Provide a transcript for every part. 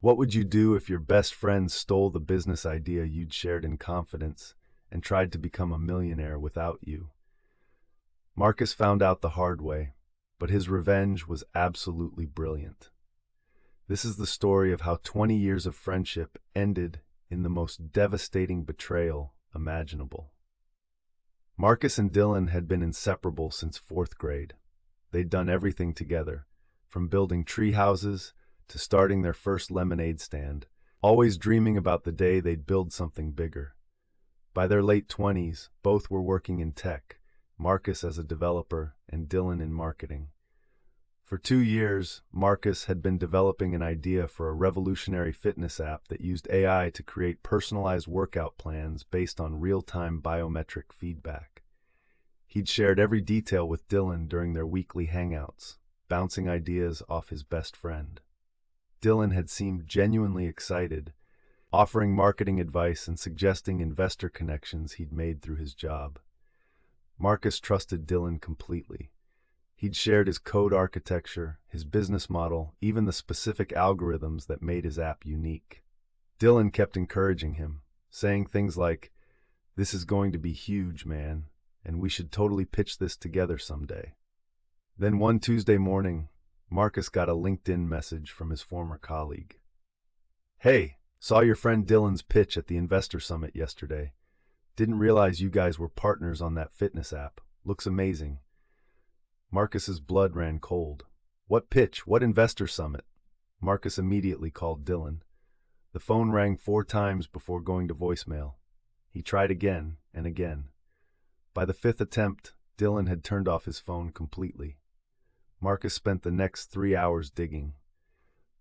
What would you do if your best friend stole the business idea you'd shared in confidence and tried to become a millionaire without you? Marcus found out the hard way, but his revenge was absolutely brilliant. This is the story of how 20 years of friendship ended in the most devastating betrayal imaginable. Marcus and Dylan had been inseparable since fourth grade. They'd done everything together, from building tree houses to starting their first lemonade stand, always dreaming about the day they'd build something bigger. By their late 20s, both were working in tech, Marcus as a developer and Dylan in marketing. For 2 years, Marcus had been developing an idea for a revolutionary fitness app that used AI to create personalized workout plans based on real-time biometric feedback. He'd shared every detail with Dylan during their weekly hangouts, bouncing ideas off his best friend. Dylan had seemed genuinely excited, offering marketing advice and suggesting investor connections he'd made through his job. Marcus trusted Dylan completely. He'd shared his code architecture, his business model, even the specific algorithms that made his app unique. Dylan kept encouraging him, saying things like, "This is going to be huge, man, and we should totally pitch this together someday." Then one Tuesday morning, Marcus got a LinkedIn message from his former colleague. "Hey, saw your friend Dylan's pitch at the investor summit yesterday. Didn't realize you guys were partners on that fitness app. Looks amazing." Marcus's blood ran cold. "What pitch? What investor summit?" Marcus immediately called Dylan. The phone rang 4 times before going to voicemail. He tried again and again. By the 5th attempt, Dylan had turned off his phone completely. Marcus spent the next 3 hours digging.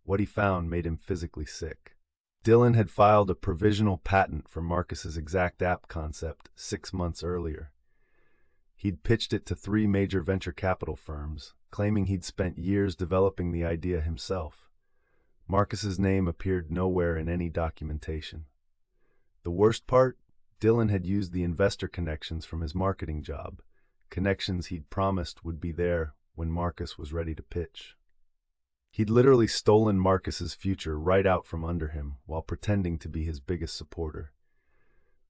What he found made him physically sick. Dylan had filed a provisional patent for Marcus's exact app concept 6 months earlier. He'd pitched it to 3 major venture capital firms, claiming he'd spent years developing the idea himself. Marcus's name appeared nowhere in any documentation. The worst part? Dylan had used the investor connections from his marketing job, connections he'd promised would be there when Marcus was ready to pitch. He'd literally stolen Marcus's future right out from under him while pretending to be his biggest supporter.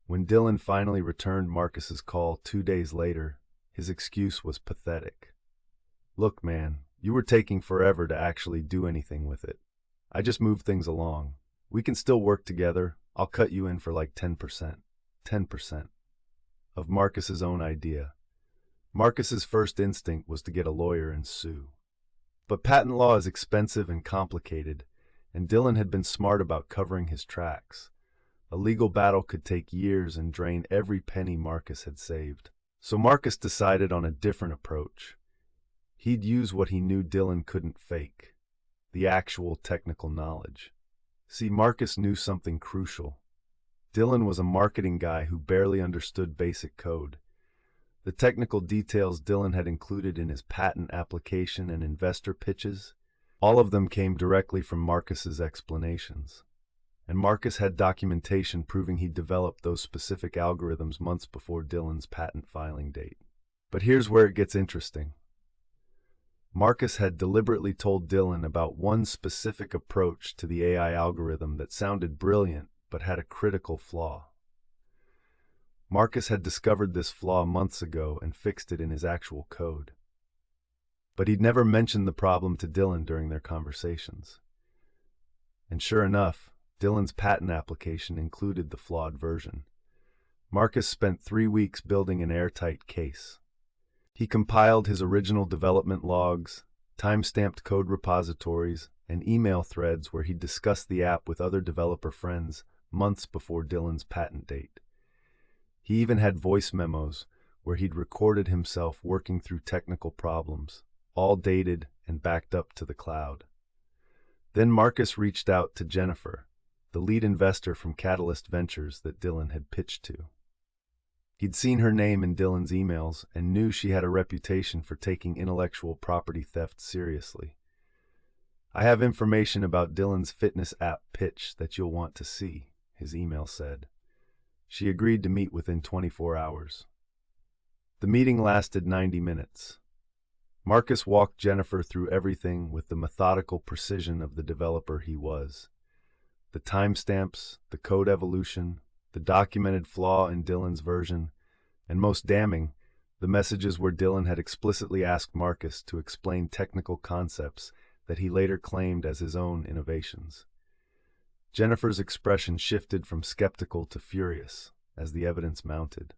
When Dylan finally returned Marcus's call 2 days later, his excuse was pathetic. "Look, man, you were taking forever to actually do anything with it. I just moved things along. We can still work together. I'll cut you in for like 10%. 10% of Marcus's own idea." Marcus's first instinct was to get a lawyer and sue. But patent law is expensive and complicated, and Dylan had been smart about covering his tracks. A legal battle could take years and drain every penny Marcus had saved. So Marcus decided on a different approach. He'd use what he knew Dylan couldn't fake: the actual technical knowledge. See, Marcus knew something crucial. Dylan was a marketing guy who barely understood basic code. The technical details Dylan had included in his patent application and investor pitches, all of them came directly from Marcus's explanations. And Marcus had documentation proving he'd developed those specific algorithms months before Dylan's patent filing date. But here's where it gets interesting. Marcus had deliberately told Dylan about one specific approach to the AI algorithm that sounded brilliant but had a critical flaw. Marcus had discovered this flaw months ago and fixed it in his actual code. But he'd never mentioned the problem to Dylan during their conversations. And sure enough, Dylan's patent application included the flawed version. Marcus spent 3 weeks building an airtight case. He compiled his original development logs, time-stamped code repositories, and email threads where he discussed the app with other developer friends months before Dylan's patent date. He even had voice memos where he'd recorded himself working through technical problems, all dated and backed up to the cloud. Then Marcus reached out to Jennifer, the lead investor from Catalyst Ventures that Dylan had pitched to. He'd seen her name in Dylan's emails and knew she had a reputation for taking intellectual property theft seriously. "I have information about Dylan's fitness app pitch that you'll want to see," his email said. She agreed to meet within 24 hours. The meeting lasted 90 minutes. Marcus walked Jennifer through everything with the methodical precision of the developer he was. The timestamps, the code evolution, the documented flaw in Dylan's version, and most damning, the messages where Dylan had explicitly asked Marcus to explain technical concepts that he later claimed as his own innovations. Jennifer's expression shifted from skeptical to furious as the evidence mounted.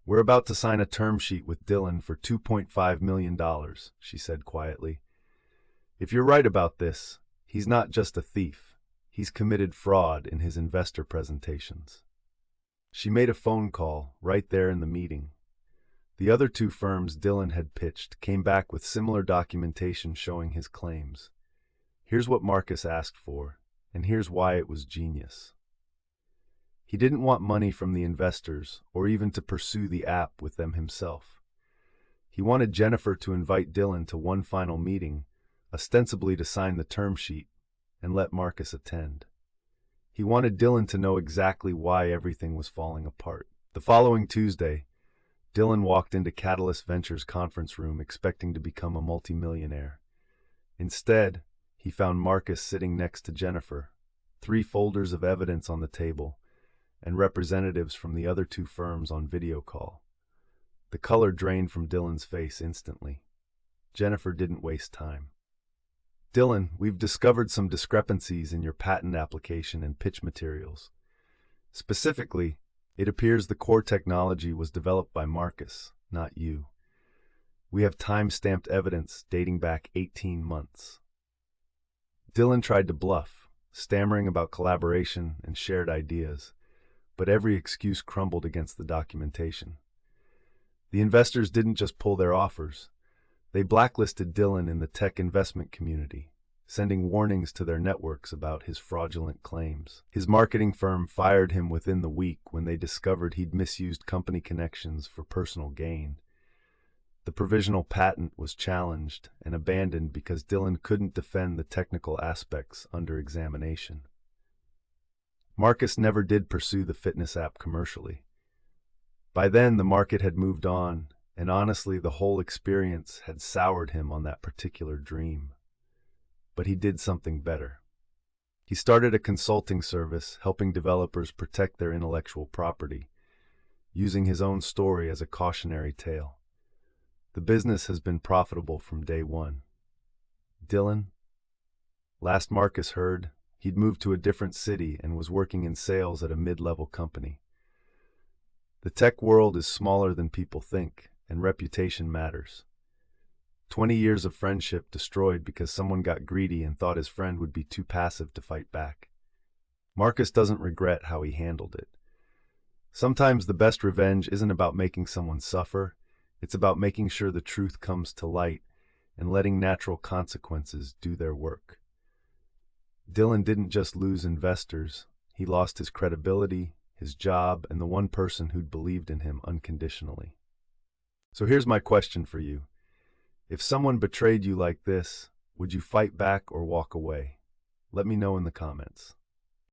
"We're about to sign a term sheet with Dylan for $2.5 million, she said quietly. "If you're right about this, he's not just a thief. He's committed fraud in his investor presentations." She made a phone call right there in the meeting. The other two firms Dylan had pitched came back with similar documentation showing his claims. Here's what Marcus asked for, and here's why it was genius. He didn't want money from the investors or even to pursue the app with them himself. He wanted Jennifer to invite Dylan to one final meeting, ostensibly to sign the term sheet, and let Marcus attend. He wanted Dylan to know exactly why everything was falling apart. The following Tuesday, Dylan walked into Catalyst Ventures' conference room expecting to become a multimillionaire. Instead, he found Marcus sitting next to Jennifer, 3 folders of evidence on the table, and representatives from the other 2 firms on video call. The color drained from Dylan's face instantly. Jennifer didn't waste time. "Dylan, we've discovered some discrepancies in your patent application and pitch materials. Specifically, it appears the core technology was developed by Marcus, not you. We have time-stamped evidence dating back 18 months. Dylan tried to bluff, stammering about collaboration and shared ideas, but every excuse crumbled against the documentation. The investors didn't just pull their offers. They blacklisted Dylan in the tech investment community, sending warnings to their networks about his fraudulent claims. His marketing firm fired him within the week when they discovered he'd misused company connections for personal gain. The provisional patent was challenged and abandoned because Dylan couldn't defend the technical aspects under examination. Marcus never did pursue the fitness app commercially. By then, the market had moved on, and honestly, the whole experience had soured him on that particular dream. But he did something better. He started a consulting service helping developers protect their intellectual property, using his own story as a cautionary tale. The business has been profitable from day one. Dylan, last Marcus heard, he'd moved to a different city and was working in sales at a mid-level company. The tech world is smaller than people think, and reputation matters. 20 years of friendship destroyed because someone got greedy and thought his friend would be too passive to fight back. Marcus doesn't regret how he handled it. Sometimes the best revenge isn't about making someone suffer, it's about making sure the truth comes to light and letting natural consequences do their work. Dylan didn't just lose investors, he lost his credibility, his job, and the one person who'd believed in him unconditionally. So here's my question for you. If someone betrayed you like this, would you fight back or walk away? Let me know in the comments.